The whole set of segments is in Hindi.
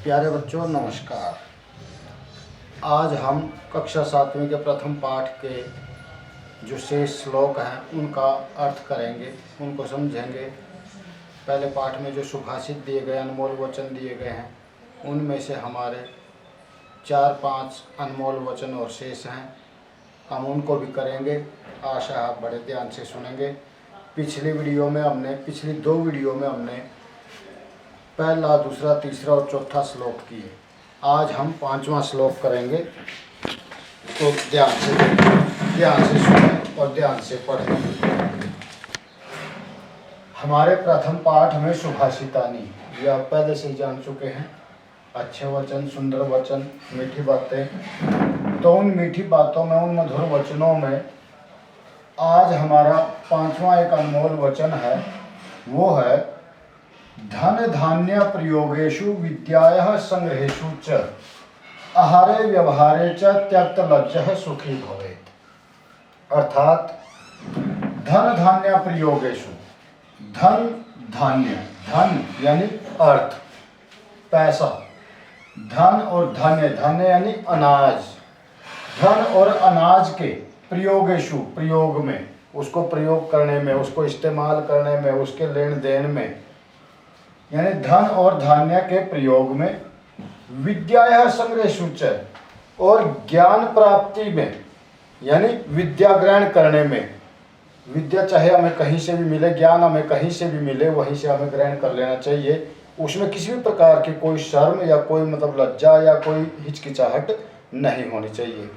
प्यारे बच्चों नमस्कार। आज हम कक्षा 7वीं के प्रथम पाठ के जो शेष श्लोक हैं उनका अर्थ करेंगे, उनको समझेंगे। पहले पाठ में जो सुभाषित दिए गए, अनमोल वचन दिए गए हैं, उनमें से हमारे 4-5 अनमोल वचन और शेष हैं, हम उनको भी करेंगे। आशा आप बड़े ध्यान से सुनेंगे। पिछली 2 वीडियो में हमने पहला, दूसरा, तीसरा और चौथा श्लोक किए। आज हम 5वां श्लोक करेंगे, तो ध्यान से सुनें और ध्यान से पढ़ें। हमारे प्रथम पाठ में सुभाषितानी, ये आप पहले से जान चुके हैं। अच्छे वचन, सुंदर वचन, मीठी बातें। तो उन मीठी बातों में, उन मधुर वचनों में आज हमारा 5वां एक अनमोल वचन है। वो है धन धान्य प्रयोगेषु विद्यायाः संग्रहेषु च आहारे व्यवहारे च त्यक्त लज्जः सुखी भवेत्। अर्थात धन धान्य प्रयोगेषु, धन धान्य, धन यानी अर्थ, पैसा, धन और धान्य, धान्य यानी अनाज, धन और अनाज के प्रयोगेषु, प्रयोग में, उसको प्रयोग करने में, उसको इस्तेमाल करने में, उसके लेन देन में, यानी धन और धान्य के प्रयोग में, विद्यायाः संग्रहेषु च, और ज्ञान प्राप्ति में, यानी विद्या ग्रहण करने में। विद्या चाहे हमें कहीं से भी मिले, ज्ञान हमें कहीं से भी मिले, वहीं से हमें ग्रहण कर लेना चाहिए। उसमें किसी भी प्रकार की कोई शर्म या कोई लज्जा या कोई हिचकिचाहट नहीं होनी चाहिए।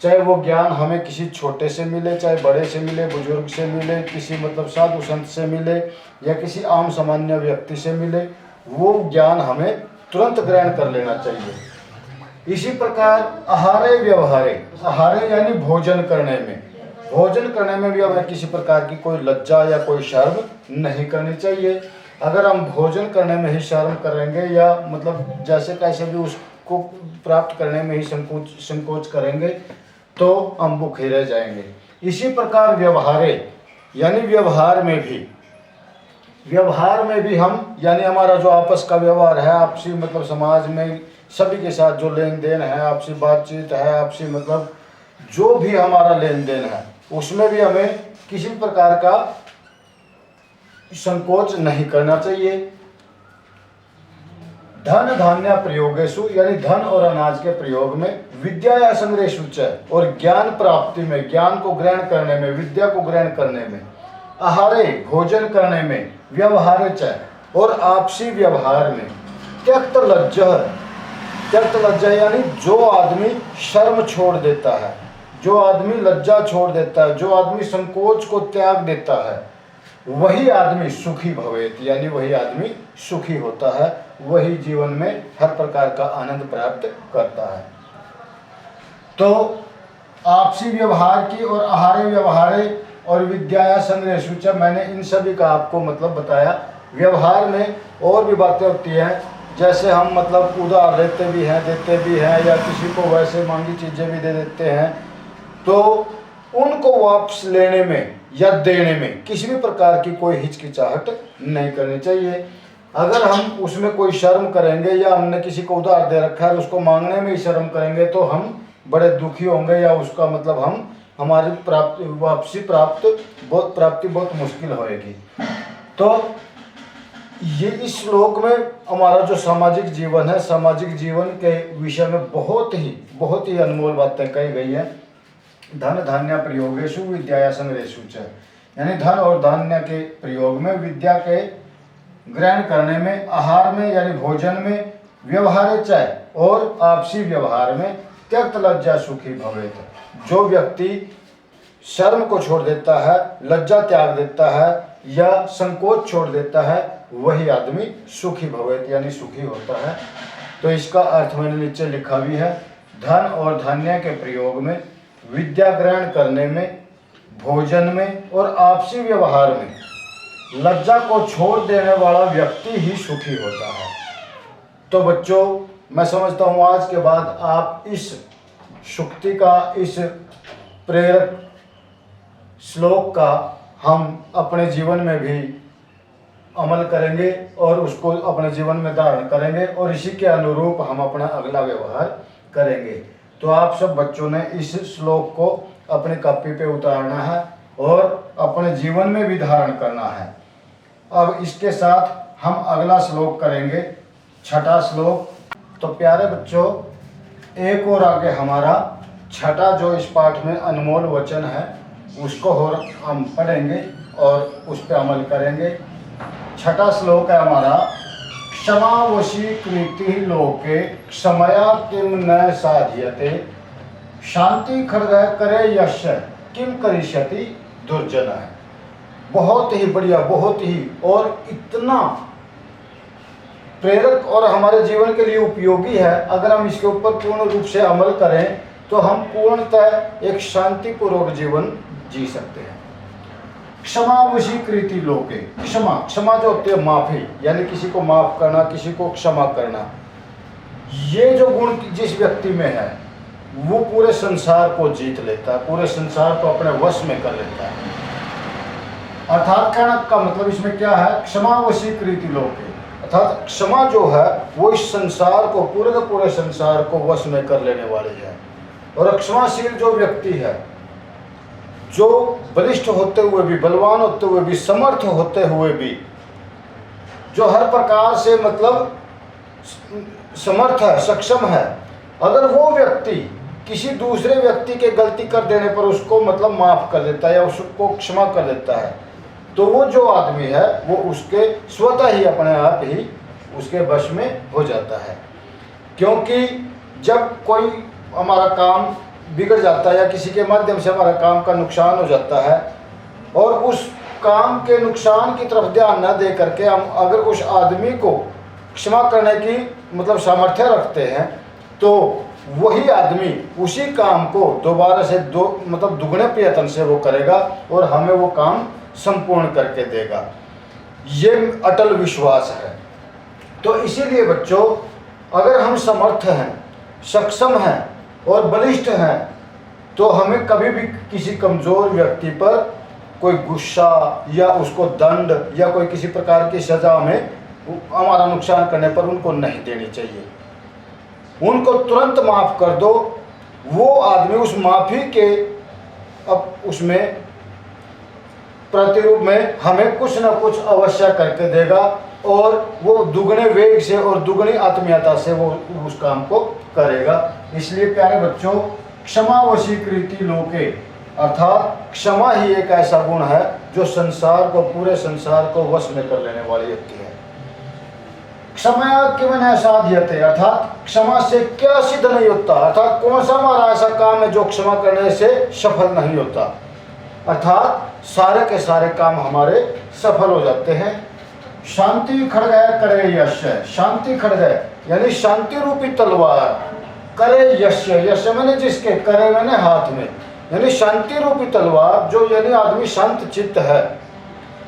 चाहे वो ज्ञान हमें किसी छोटे से मिले, चाहे बड़े से मिले, बुजुर्ग से मिले, किसी साधु संत से मिले या किसी आम सामान्य व्यक्ति से मिले, वो ज्ञान हमें तुरंत ग्रहण कर लेना चाहिए। इसी प्रकार आहारे व्यवहारे, आहारे यानी भोजन करने में, भोजन करने में भी हमें किसी प्रकार की कोई लज्जा या कोई शर्म नहीं करनी चाहिए। अगर हम भोजन करने में ही शर्म करेंगे या जैसे कैसे भी उसको प्राप्त करने में ही संकोच करेंगे, तो हम भूखे रह जाएंगे। इसी प्रकार व्यवहारे यानी व्यवहार में भी हम, यानी हमारा जो आपस का व्यवहार है, आपसी समाज में सभी के साथ जो लेन देन है, आपसी बातचीत है, आपसी जो भी हमारा लेन देन है, उसमें भी हमें किसी प्रकार का संकोच नहीं करना चाहिए। धन धान्य प्रयोगेषु यानी धन और अनाज के प्रयोग में, विद्यायाः संग्रहेषु च, और ज्ञान प्राप्ति में, ज्ञान को ग्रहण करने में, विद्या को ग्रहण करने में, आहारे भोजन करने में, व्यवहारे च, और आपसी व्यवहार में, त्यक्त लज्जः, त्यक्त लज्जा यानी जो आदमी शर्म छोड़ देता है, जो आदमी लज्जा छोड़ देता है, जो आदमी संकोच को त्याग देता है, वही आदमी सुखी भवेत, यानी वही आदमी सुखी होता है, वही जीवन में हर प्रकार का आनंद प्राप्त करता है। तो आपसी व्यवहार की और आहारे व्यवहारे और विद्यायाः संग्रहेषु च, मैंने इन सभी का आपको बताया। व्यवहार में और भी बातें होती हैं, जैसे हम उधार लेते भी हैं, देते भी हैं, या किसी को वैसे मांगी चीज़ें भी दे देते हैं, तो उनको वापस लेने में या देने में किसी भी प्रकार की कोई हिचकिचाहट नहीं करनी चाहिए। अगर हम उसमें कोई शर्म करेंगे या हमने किसी को उधार दे रखा है, उसको मांगने में ही शर्म करेंगे, तो हम बड़े दुखी होंगे, या उसका हम हमारी वापसी प्राप्ति बहुत मुश्किल होएगी। तो ये इस श्लोक में हमारा जो सामाजिक जीवन है, सामाजिक जीवन के विषय में बहुत ही अनमोल बातें कही गई हैं। धन धान्य प्रयोगेषु विद्यायाः संग्रहेषु च, यानी धन और धान्य के प्रयोग में, विद्या के ग्रहण करने में, आहार में यानी भोजन में, व्यवहारे च, और आपसी व्यवहार में, त्यक्त लज्जा सुखी भवेत। जो व्यक्ति शर्म को छोड़ देता है, लज्जा त्याग देता है या संकोच छोड़ देता है, वही आदमी सुखी भवेत यानी सुखी होता है। तो इसका अर्थ मैंने नीचे लिखा भी है। धन और धान्य के प्रयोग में, विद्या ग्रहण करने में, भोजन में और आपसी व्यवहार में लज्जा को छोड़ देने वाला व्यक्ति ही सुखी होता है। तो बच्चों, मैं समझता हूँ आज के बाद आप इस सूक्ति का, इस प्रेरक श्लोक का हम अपने जीवन में भी अमल करेंगे और उसको अपने जीवन में धारण करेंगे और इसी के अनुरूप हम अपना अगला व्यवहार करेंगे। तो आप सब बच्चों ने इस श्लोक को अपनी कॉपी पे उतारना है और अपने जीवन में भी धारण करना है। अब इसके साथ हम अगला श्लोक करेंगे, छठा श्लोक। तो प्यारे बच्चों, एक और आगे हमारा छठा जो इस पाठ में अनमोल वचन है उसको और हम पढ़ेंगे और उस पर अमल करेंगे। छठा श्लोक है हमारा, क्षमा वशीकृति लोके क्षमया किम न साध्यते, शांति खड्ग करे यश किम करिष्यति दुर्जन है। बहुत ही बढ़िया, बहुत ही और इतना प्रेरक और हमारे जीवन के लिए उपयोगी है। अगर हम इसके ऊपर पूर्ण रूप से अमल करें तो हम पूर्णतः एक शांतिपूर्वक जीवन जी सकते हैं। क्षमा वशीकृति लोके, क्षमा, क्षमा जो होती है माफी, यानी किसी को माफ करना, किसी को क्षमा करना। ये जो गुण जिस व्यक्ति में है वो पूरे संसार को जीत लेता है, पूरे संसार को अपने वश में कर लेता है। अर्थात कहना का मतलब इसमें क्या है, क्षमा वशीकृति लोके, अर्थात क्षमा जो है वो इस संसार को, पूरे के पूरे संसार को वश में कर लेने वाली है। और क्षमाशील जो व्यक्ति है, जो बलिष्ठ होते हुए भी, बलवान होते हुए भी, समर्थ होते हुए भी, जो हर प्रकार से मतलब समर्थ है, सक्षम है, अगर वो व्यक्ति किसी दूसरे व्यक्ति के गलती कर देने पर उसको मतलब माफ कर देता है या उसको क्षमा कर देता है, तो वो जो आदमी है वो उसके स्वतः ही अपने आप ही उसके वश में हो जाता है। क्योंकि जब कोई हमारा काम बिगड़ जाता है या किसी के माध्यम से हमारा काम का नुकसान हो जाता है और उस काम के नुकसान की तरफ ध्यान न दे करके हम अगर उस आदमी को क्षमा करने की मतलब सामर्थ्य रखते हैं, तो वही आदमी उसी काम को दोबारा से मतलब दुगने प्रयत्न से वो करेगा और हमें वो काम संपूर्ण करके देगा। ये अटल विश्वास है। तो इसीलिए बच्चों, अगर हम समर्थ हैं, सक्षम हैं और बलिष्ठ हैं, तो हमें कभी भी किसी कमज़ोर व्यक्ति पर कोई गुस्सा या उसको दंड या कोई किसी प्रकार की सज़ा में हमारा नुकसान करने पर उनको नहीं देनी चाहिए। उनको तुरंत माफ़ कर दो। वो आदमी उस माफ़ी के अब उसमें प्रतिरूप में हमें कुछ न कुछ अवश्य करके देगा और वो दुगने वेग से और दुगनी आत्मीयता से वो उस काम को करेगा। इसलिए प्यारे बच्चों, क्षमा वशीकृति लोके, अर्थात क्षमा ही एक ऐसा गुण है जो संसार को, पूरे संसार को वश में कर लेने वाली होती है। क्षमा किम न साध्यते, अर्थात क्षमा से क्या सिद्ध नहीं होता, अर्थात कौन सा हमारा ऐसा काम है जो क्षमा करने से सफल नहीं होता। अर्थात सारे के सारे काम हमारे सफल हो जाते हैं। शांति खड्ग करे यश, शांति खड्ग यानी शांति रूपी तलवार, करे यश, यश मैंने जिसके, करे मैंने हाथ में, यानी शांति रूपी तलवार जो यानी आदमी शांत चित्त है,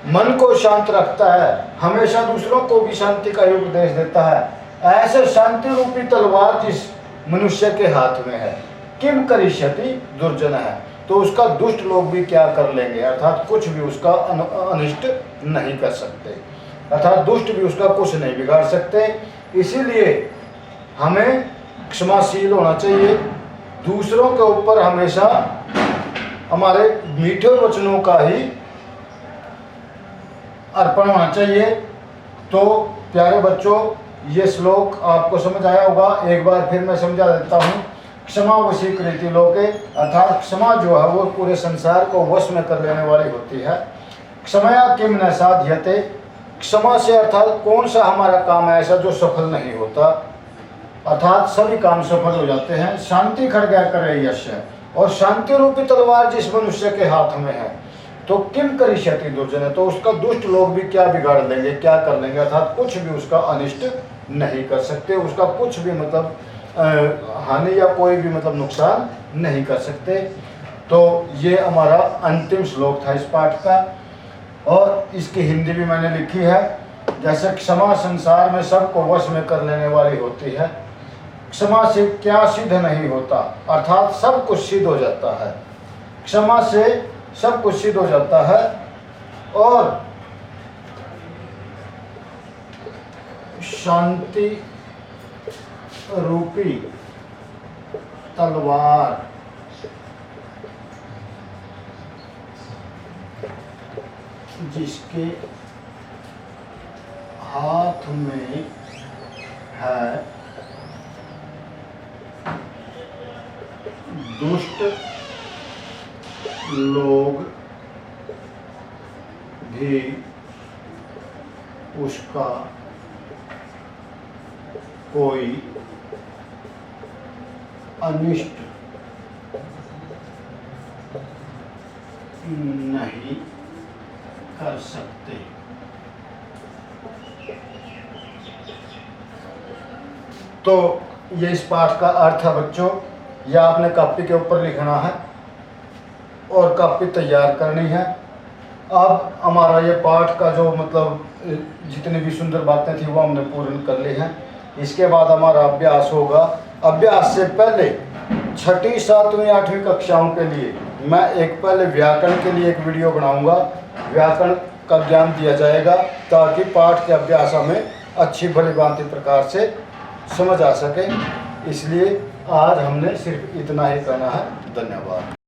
मन को शांत रखता है, हमेशा दूसरों को भी शांति का उपदेश देता है, ऐसे शांति रूपी तलवार जिस मनुष्य के हाथ में है, किम करिष्यति दुर्जन है, तो उसका दुष्ट लोग भी क्या कर लेंगे, अर्थात कुछ भी उसका अनिष्ट नहीं कर सकते, अर्थात दुष्ट भी उसका कुछ नहीं बिगाड़ सकते। इसीलिए हमें क्षमाशील होना चाहिए, दूसरों के ऊपर हमेशा हमारे मीठे वचनों का ही अर्पण होना चाहिए। तो प्यारे बच्चों, ये श्लोक आपको समझ आया होगा। एक बार फिर मैं समझा देता हूँ। क्षमा वशीकृति लोके, अर्थात क्षमा जो है वो पूरे संसार को वश में कर लेने वाली होती है। क्षमया किम न साध्यते, क्षमा से अर्थात कौन सा हमारा काम है ऐसा जो सफल नहीं होता, अर्थात सभी काम सफल हो जाते हैं। शांति खड्ग करे यश, और शांति रूपी तलवार जिस मनुष्य के हाथ में है, तो किम करिष्यति दुर्जन, तो उसका दुष्ट लोग भी क्या बिगाड़ लेंगे, क्या कर लेंगे, अर्थात कुछ भी उसका अनिष्ट नहीं कर सकते, उसका कुछ भी मतलब हानि या कोई भी मतलब नुकसान नहीं कर सकते। तो ये हमारा अंतिम श्लोक था इस पाठ का, और इसकी हिंदी भी मैंने लिखी है। जैसे क्षमा संसार में सबको वश में कर लेने वाली होती है, क्षमा से क्या सिद्ध नहीं होता, अर्थात सब कुछ सिद्ध हो जाता है, क्षमा से सब कुछ सिद्ध हो जाता है। और शांति रूपी तलवार जिसके हाथ में है, दुष्ट लोग भी उसका कोई अनिष्ट नहीं कर सकते। तो ये इस पाठ का अर्थ है बच्चों। यह आपने कॉपी के ऊपर लिखना है और कॉपी तैयार करनी है। अब हमारा ये पाठ का जो मतलब जितनी भी सुंदर बातें थी वो हमने पूर्ण कर ली हैं। इसके बाद हमारा अभ्यास होगा। अभ्यास से पहले छठी, सातवीं, आठवीं कक्षाओं के लिए मैं एक पहले व्याकरण के लिए एक वीडियो बनाऊंगा। व्याकरण का ज्ञान दिया जाएगा ताकि पाठ के अभ्यास हमें अच्छी भली भांति प्रकार से समझ आ सके। इसलिए आज हमने सिर्फ इतना ही करना है। धन्यवाद।